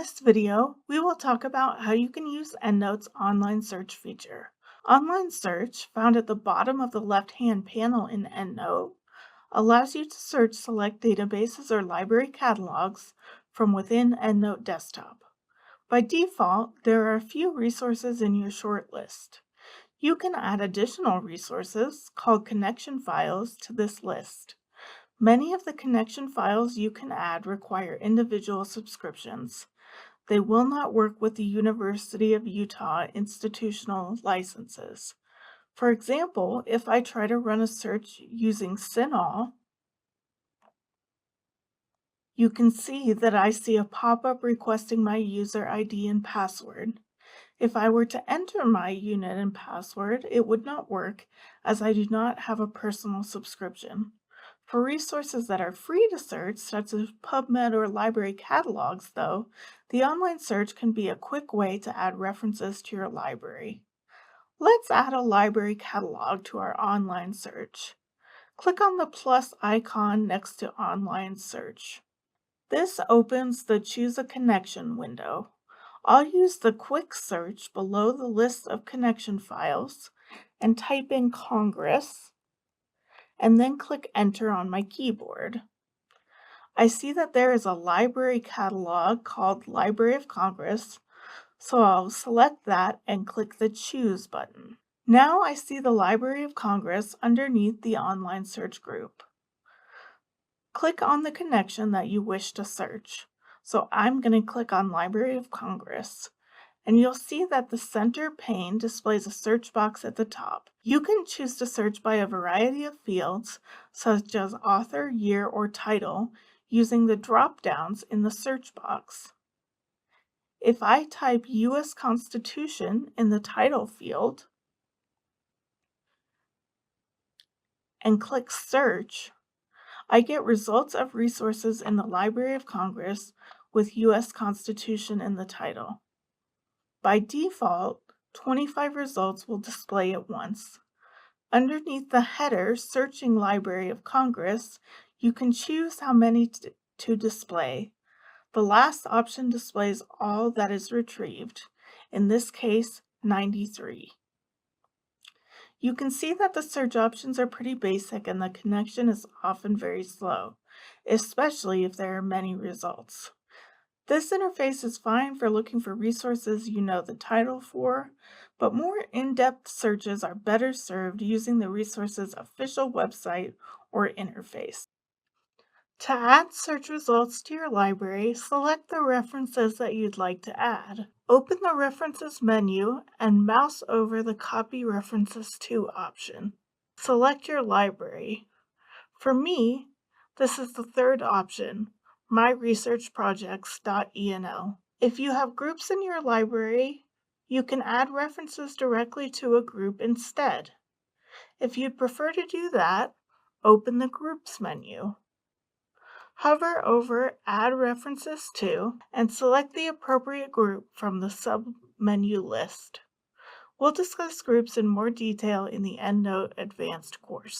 this video, we will talk about how you can use EndNote's online search feature. Online search, found at the bottom of the left-hand panel in EndNote, allows you to search select databases or library catalogs from within EndNote desktop. By default, there are a few resources in your short list. You can add additional resources, called connection files, to this list. Many of the connection files you can add require individual subscriptions. They will not work with the University of Utah institutional licenses. For example, if I try to run a search using CINAHL, you can see that I see a pop-up requesting my user ID and password. If I were to enter my unit and password, it would not work as I do not have a personal subscription. For resources that are free to search, such as PubMed or library catalogs, though, the online search can be a quick way to add references to your library. Let's add a library catalog to our online search. Click on the plus icon next to online search. This opens the Choose a Connection window. I'll use the quick search below the list of connection files and type in Congress, and then click Enter on my keyboard. I see that there is a library catalog called Library of Congress, so I'll select that and click the Choose button. Now I see the Library of Congress underneath the online search group. Click on the connection that you wish to search. So I'm going to click on Library of Congress, and you'll see that the center pane displays a search box at the top. You can choose to search by a variety of fields, such as author, year, or title, using the drop-downs in the search box. If I type U.S. Constitution in the title field and click Search, I get results of resources in the Library of Congress with U.S. Constitution in the title. By default, 25 results will display at once. Underneath the header, Searching Library of Congress, you can choose how many to display. The last option displays all that is retrieved, in this case, 93. You can see that the search options are pretty basic and the connection is often very slow, especially if there are many results. This interface is fine for looking for resources you know the title for, but more in-depth searches are better served using the resource's official website or interface. To add search results to your library, select the references that you'd like to add. Open the References menu and mouse over the Copy References to option. Select your library. For me, this is the third option, myresearchprojects.enl. If you have groups in your library, you can add references directly to a group instead. If you'd prefer to do that, open the Groups menu. Hover over Add References To and select the appropriate group from the sub-menu list. We'll discuss groups in more detail in the EndNote Advanced course.